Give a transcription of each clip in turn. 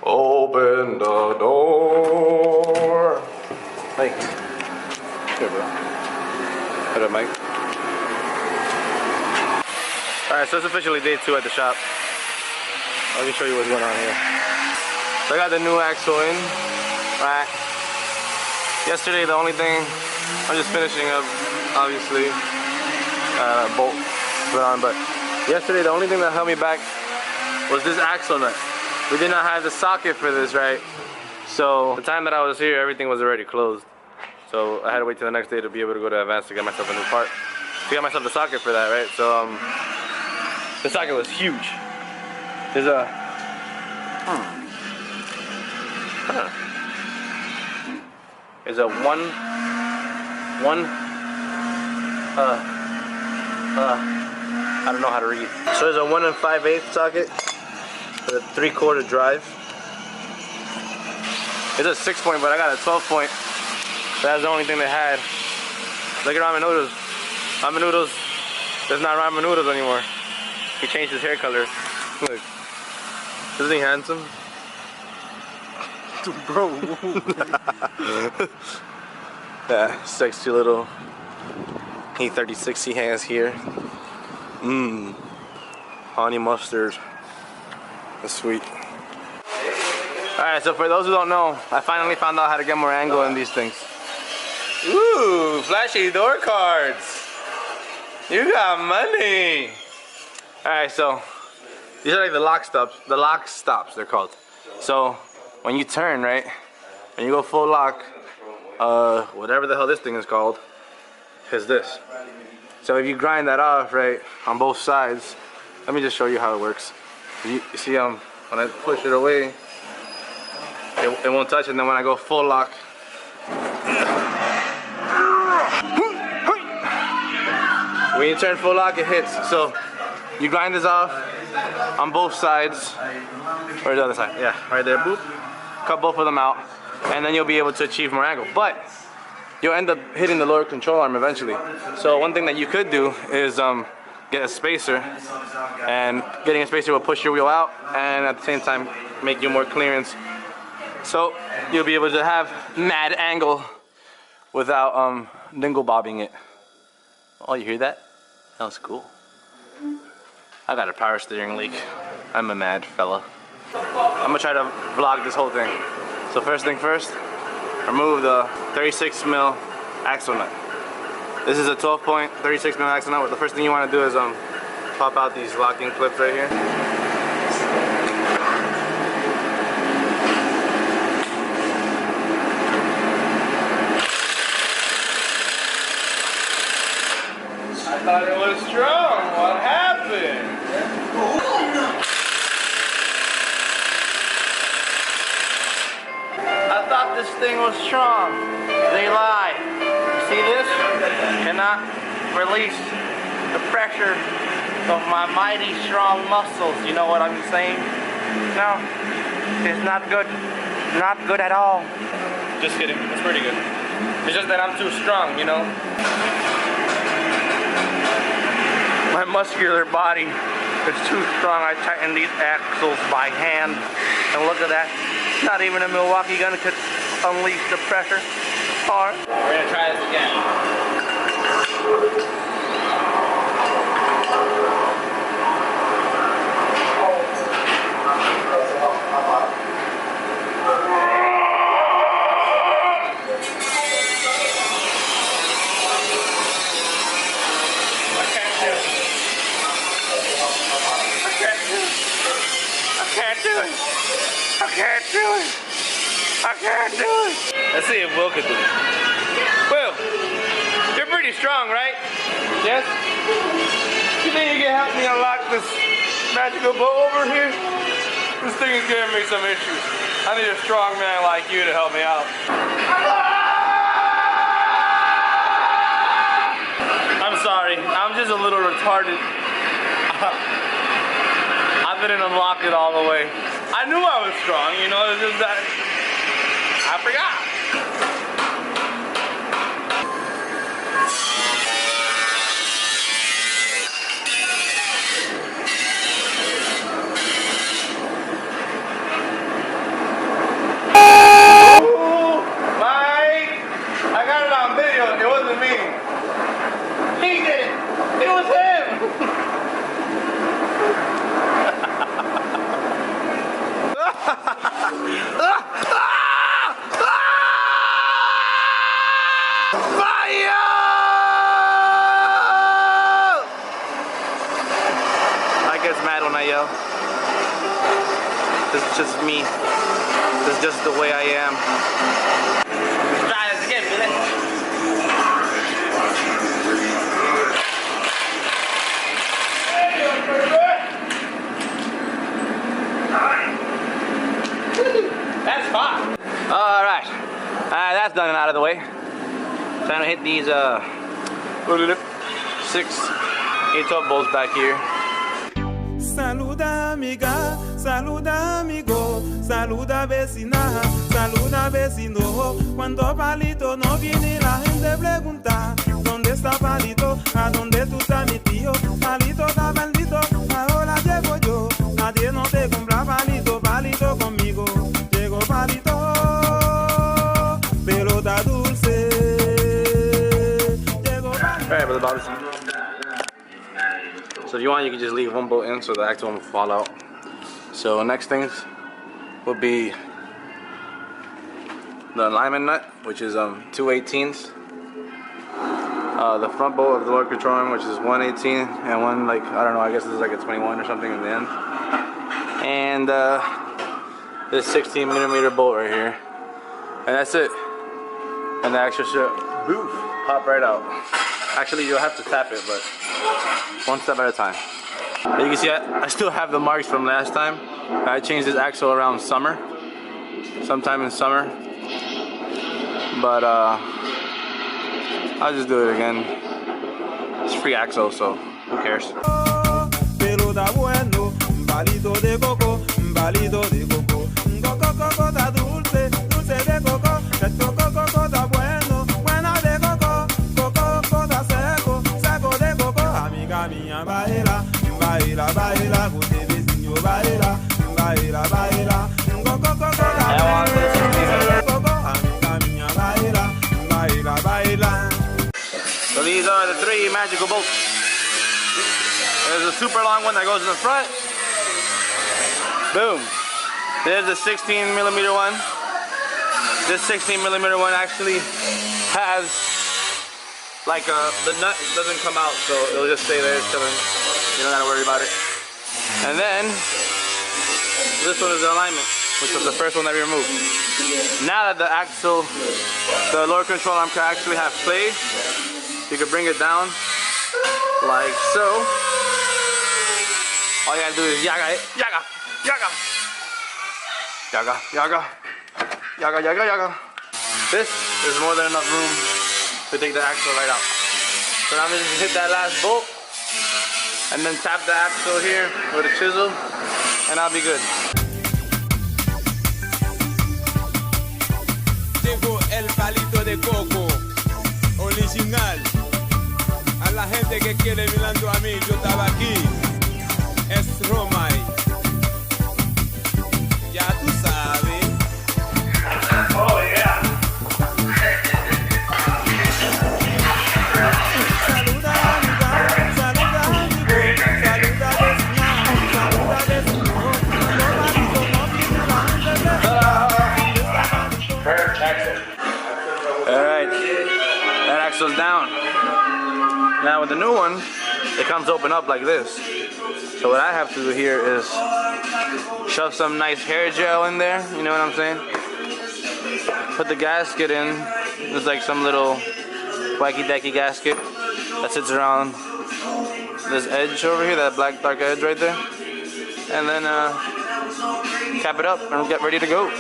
Open the door. Hey. Here, bro. What up, Mike? Alright, so it's officially day 2 at the shop. Let me show you what's going on here. So I got the new axle in. Right. Yesterday, the only thing, I'm just finishing up, obviously, bolt put on, but yesterday the only thing that held me back was this axle nut. We did not have the socket for this, right? So the time that I was here, everything was already closed. So I had to wait till the next day to be able to go to Advance to get myself a new part. To get myself the socket for that, right? So the socket was huge. There's a there's a I don't know how to read. So there's a 1 5/8 socket with a 3/4 drive. It's a 6-point, but I got a 12-point. That's the only thing they had. Look at ramen noodles. Ramen noodles. There's not ramen noodles anymore. He changed his hair color. Look. Isn't he handsome? Bro. Yeah, sexy little E36 he has here. Honey mustard. That's sweet. Alright, so for those who don't know, I finally found out how to get more angle in these things. Ooh, flashy door cards. You got money. Alright, so these are like the lock stops. The lock stops, they're called. So when you turn, right, when you go full lock, whatever the hell this thing is called, is this. So if you grind that off, right, on both sides, let me just show you how it works. You see, when I push it away, it won't touch, and then when I go full lock, when you turn full lock, it hits. So you grind this off on both sides, or the other side, yeah, right there, boop. Cut both of them out, and then you'll be able to achieve more angle. But you'll end up hitting the lower control arm eventually. So one thing that you could do is get a spacer, and getting a spacer will push your wheel out and at the same time make you more clearance. So you'll be able to have mad angle without dingle bobbing it. Oh, you hear that? That was cool. I got a power steering leak. I'm a mad fella. I'm gonna try to vlog this whole thing. So first thing first, remove the 36mm axle nut. This is a 12-point 36mm axle nut. The first thing you want to do is pop out these locking clips right here. I thought it was strong. What happened? I thought this thing was strong. They lied. See this? Cannot release the pressure of my mighty strong muscles. You know what I'm saying? No, it's not good. Not good at all. Just kidding. It's pretty good. It's just that I'm too strong, you know? My muscular body is too strong. I tighten these axles by hand. And look at that. Not even a Milwaukee gun could unleash the pressure. Hard. We're gonna try this again. I can't do it. Let's see if Will could do it. Will, you're pretty strong, right? Yes? You think you can help me unlock this magical boat over here? This thing is giving me some issues. I need a strong man like you to help me out. I'm sorry, I'm just a little retarded. I didn't unlock it all the way. I knew I was strong, you know, it's just that I forgot. That's just me. That's just the way I am. Let's try this again, Billy. That's hot. All right. That's done and out of the way. Trying to hit these 6 8-12 bolts back here. Saluda amiga, saluda amigo, saluda vecina, saluda vecino. Cuando Palito no viene la gente pregunta, ¿dónde está Palito? ¿A dónde tú estás mi tío? Palito está maldito, ahora llego yo. Nadie no te compra Palito, Palito conmigo. Llegó Palito, pelota dulce. Llegó Palito. Alright, brother Bobby. So if you want, you can just leave one bolt in so the actual one will fall out. So next things will be the alignment nut, which is 2/18. The front bolt of the lower control arm, which is 1/18, and one like, I don't know, I guess this is like a 21 or something in the end. And this 16mm bolt right here. And that's it. And the extra shit, boof, pop right out. Actually, you'll have to tap it, but one step at a time. As you can see, I still have the marks from last time. I changed this axle around summer, sometime in summer. But I'll just do it again. It's free axle, so who cares? Baila, baila, baila, baila, baila, baila. So these are the 3 magical bolts. There's a super long one that goes in the front. Boom. There's the 16mm one. This 16mm one actually has like the nut doesn't come out, so it'll just stay there chilling. You don't gotta worry about it. And then this one is the alignment, which was the first one that we removed. Now that the axle, the lower control arm can actually have play, you can bring it down like so. All you gotta do is yaga it, yaga, yaga, yaga, yaga, yaga, yaga, yaga. This is more than enough room to take the axle right out. So now I'm just hit that last bolt and then tap the axle here with a chisel and I'll be good. Llegó el palito de coco original. A la gente que quiere mirando a mí, yo estaba aquí. Es Roma. Ya tú sabes. Oh yeah. Alright, that axle's down. Now with the new one, it comes open up like this. So what I have to do here is shove some nice hair gel in there, you know what I'm saying? Put the gasket in. There's like some little wacky-dacky gasket that sits around this edge over here, that black dark edge right there. And then cap it up and get ready to go.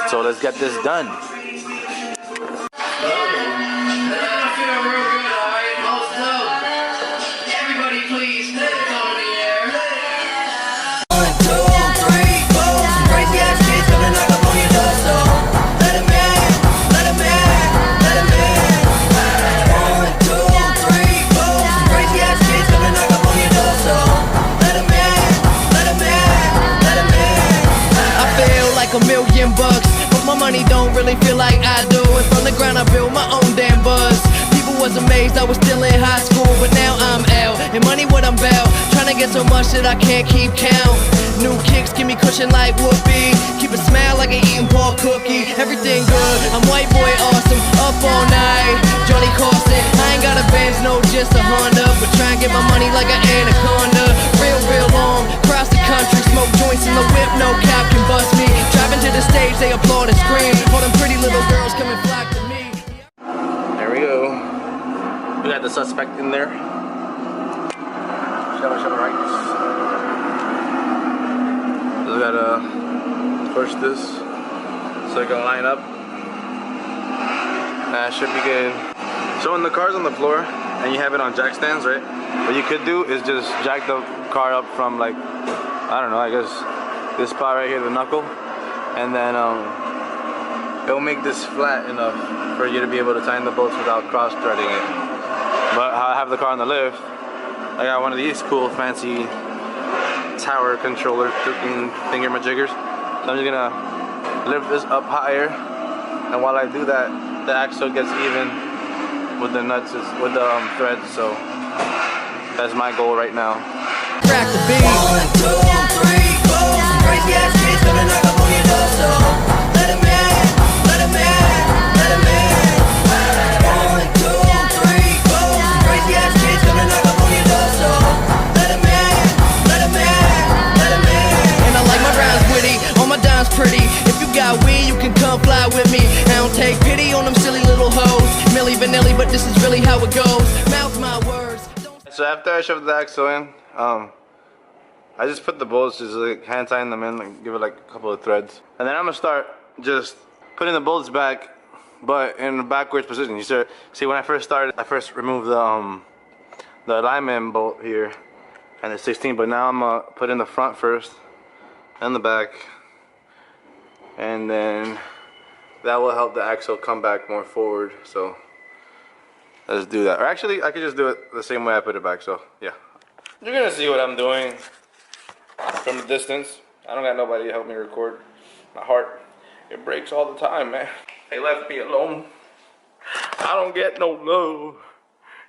So let's get this done. Everybody please, let's go in the air. 1, 2, 3, 4. Crazy ass kids coming knock up on your door, so let 'em in, let 'em in, let 'em in. 1, 2, 3, 4. Crazy ass kids coming knock up on your door, so let 'em in, let 'em in, let 'em in. I feel like $1,000,000, but my money don't really feel like I do. And from the ground I built my own damn buzz. People was amazed I was still in high school, but now I'm out. And money what I'm about, trying to get so much that I can't keep count. New kicks give me cushion like whoopee. Keep a smile like an eating pork cookie. Everything good, I'm white boy awesome. Up all night, Johnny Carson. I ain't got a Benz, no, just a Honda. But try and get my money like an anaconda. Real long, cross the country, smoke joints in the whip, no cap can bust me. Driving to the stage, they applaud and scream. All them pretty little girls come and flock to me. There we go. We got the suspect in there. Shove it right. Just gotta push this so it can line up. That should be good. So when the car's on the floor and you have it on jack stands, right? What you could do is just jack the car up from, like, I don't know, I guess this spot right here, the knuckle, and then it'll make this flat enough for you to be able to tighten the bolts without cross-threading it. But I have the car on the lift. I got one of these cool fancy tower controller thingy-majiggers. So I'm just gonna lift this up higher, and while I do that, the axle gets even with the nuts, with the threads. So that's my goal right now. Crack the beat. 1, 2, 3, 4. Crazy ass kids gonna knock up on your door, so let 'em in, let 'em in, let 'em in. 1, 2, 3, 4. Crazy ass kids gonna knock up on your door, so let 'em in, let 'em in, let 'em in. And I like my rhymes witty, all my dimes pretty. If you got weed, you can come fly with me. I don't take pity on them silly little hoes. Milli Vanilli, but this is really how it goes. Mouth my words. So after I shoved the axle in, I just put the bolts, just like hand tighten them in, like give it like a couple of threads, and then I'm gonna start just putting the bolts back, but in a backwards position. You see, when I first started, I first removed the alignment bolt here and the 16, but now I'm gonna put in the front first and the back, and then that will help the axle come back more forward. So let's do that. Or actually, I could just do it the same way I put it back. So yeah, you're gonna see what I'm doing from a distance. I don't got nobody to help me record. My heart, it breaks all the time, man. They left me alone. I don't get no love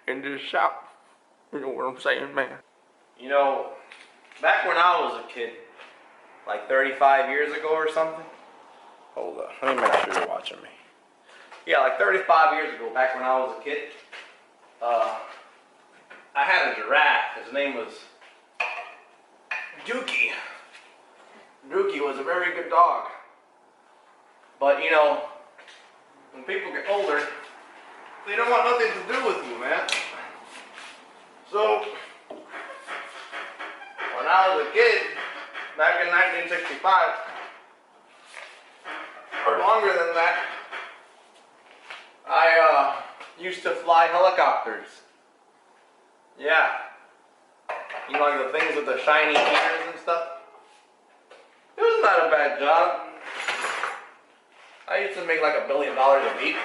in this shop. You know what I'm saying, man? You know, back when I was a kid, like 35 years ago or something. Hold up, let me make sure you're watching me. Yeah, like 35 years ago, back when I was a kid, I had a giraffe. His name was Dookie. Dookie was a very good dog. But you know, when people get older, they don't want nothing to do with you, man. So, when I was a kid, back in 1965, or longer than that, I used to fly helicopters. Yeah. You know, like the things with the shiny ears and stuff. It was not a bad job. I used to make like $1 billion a week.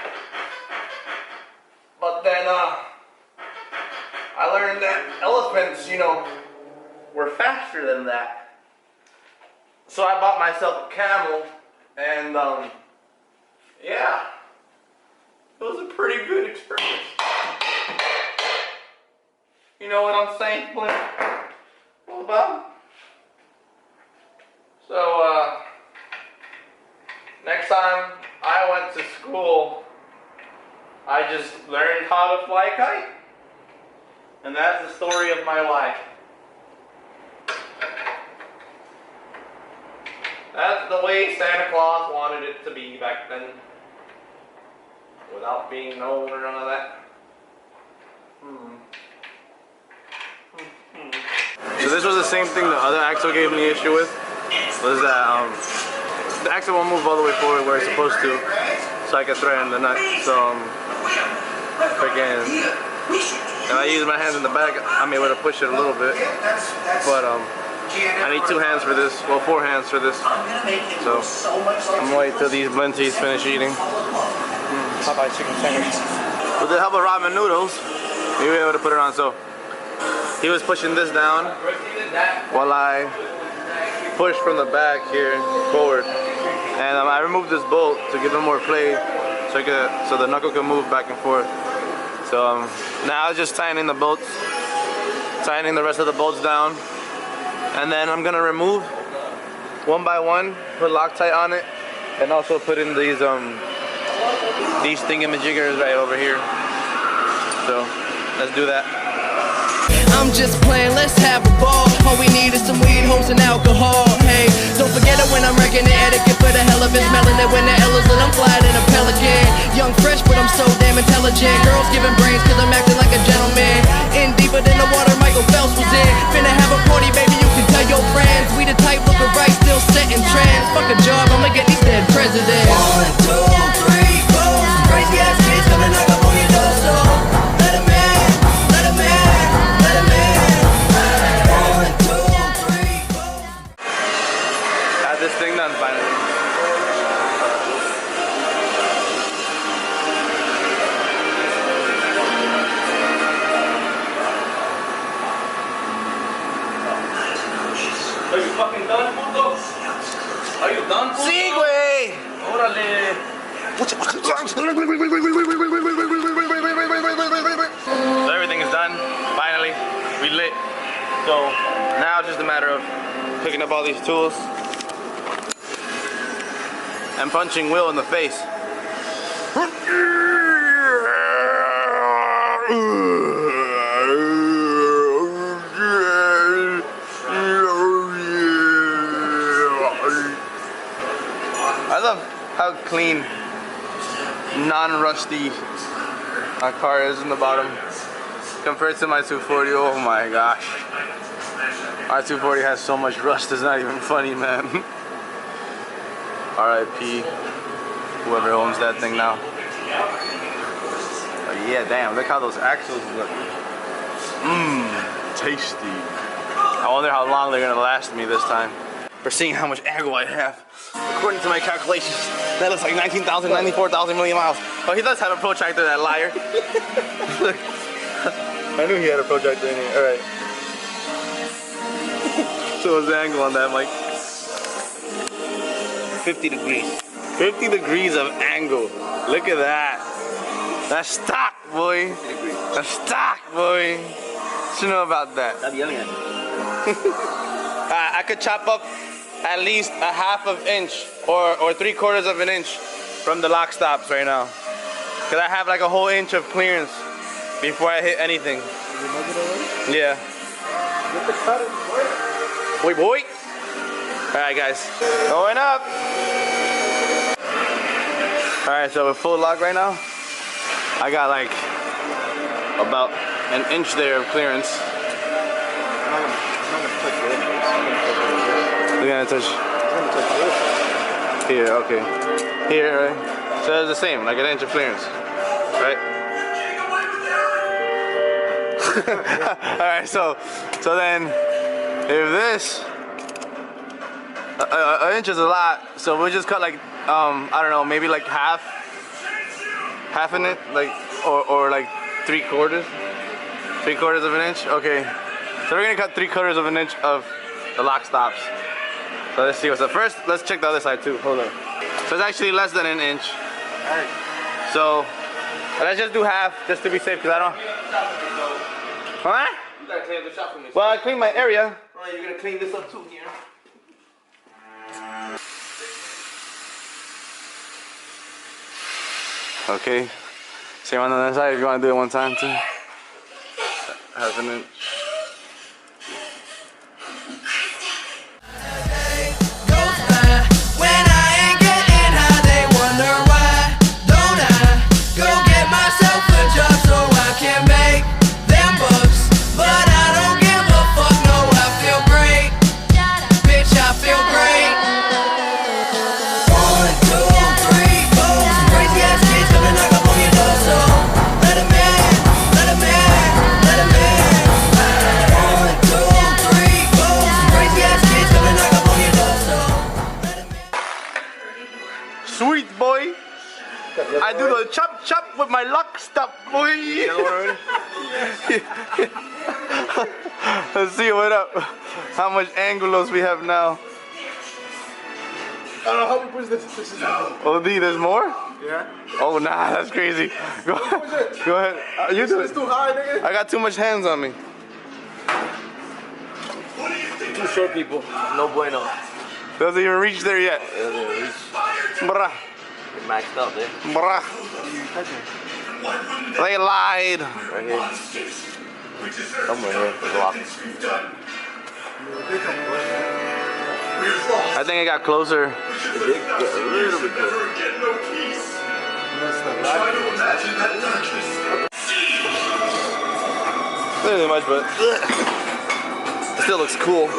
But then I learned that elephants, you know, were faster than that. So I bought myself a camel, and yeah, it was a pretty good experience. You know what I'm saying, Blink? Well, Bob? So, next time I went to school, I just learned how to fly a kite. And that's the story of my life. That's the way Santa Claus wanted it to be back then. Without being known or none of that. So this was the same thing the other axle gave me issue with. Was that the axle won't move all the way forward where it's supposed to, so I can thread in the nut. So freaking, if I use my hands in the back, I'm able to push it a little bit. But I need 2 hands for this. Well, 4 hands for this. So I'm gonna wait till these blinties finish eating. Popeye chicken sandwich. With the help of ramen noodles, we were able to put it on. So he was pushing this down while I pushed from the back here forward, and I removed this bolt to give it more play, so the knuckle can move back and forth. So now I was just tightening the bolts, tightening the rest of the bolts down, and then I'm gonna remove one by one, put Loctite on it, and also put in these thingamajiggers right over here. So let's do that. I'm just playing, let's have a ball. All we need is some weed, hoes, and alcohol. Hey, don't forget it when I'm wrecking the etiquette for the hell of it. Smelling it when the L is lit, I'm flying in a pelican. Young, fresh, but I'm so damn intelligent. Girls giving brains cause I'm acting like a gentleman. In deeper than the water Michael Phelps was in. Finna have a party, baby, you can tell your friends. We the type looking right, still setting trends. Fuck a job, I'ma get these dead presidents. 1, 2, 3, 4. Some crazy ass kids coming knock up on your door, so let 'em in, let 'em in, let 'em in. 1, 2, 3, 4. Got this thing done finally. Are you fucking done, puto? Are you done, puto? Sí, güey. Órale. So everything is done. Finally, we lit. So now it's just a matter of picking up all these tools and punching Will in the face. I love how clean, non-rusty my car is in the bottom compared to my 240. Oh my gosh, my 240 has so much rust, it's not even funny, man. R.I.P. whoever owns that thing now. Oh yeah, damn, look how those axles look. Tasty. I wonder how long they're gonna last me this time. For seeing how much angle I have. According to my calculations, that looks like 19,000, 94,000 million miles. Oh, he does have a protractor, that liar. Look. I knew he had a protractor in here. Alright. So what's the angle on that, Mike? 50 degrees. 50 degrees of angle. Look at that. That's stock, boy. That's stock, boy. What you know about that? I could chop up at least a half of inch or 3/4 of an inch from the lock stops right now. Cause I have like a whole inch of clearance before I hit anything. Yeah. Get the cutter. Boy, boy. Alright guys, going up. Alright, so we're full lock right now. I got like about an inch there of clearance. We're gonna touch here, okay. Here, right? So it's the same, like an inch of clearance, right? Alright, so then if this an inch is a lot, so we'll just cut like I don't know, maybe like half in it, like or like 3/4 of an inch. Okay, so we're gonna cut 3/4 of an inch of the lock stops. So let's see what's up. First, let's check the other side too. Hold on. So it's actually less than an inch. Alright. So let's just do half, just to be safe, because I don't. Huh? You gotta clean up the shop for me. Well, I cleaned my area. Oh, you're gonna clean this up too here. Okay. Same on the other side if you want to do it one time too. Half an inch. Sweet boy. I do the chop chop with my lock stop, boy. Let's see what up. How much angulos we have now. I don't know how we push this. Oh, D, there's more? Yeah. Oh, nah, that's crazy. Go ahead. You do it. It's too high, nigga. I got too much hands on me. Too short people. No bueno. Doesn't even reach there yet. Bruh. Maxed up, eh? Bruh. They lied. Right here. Somewhere here, the block. I think it got closer. It did get a little bit closer. Not really much, but it still looks cool.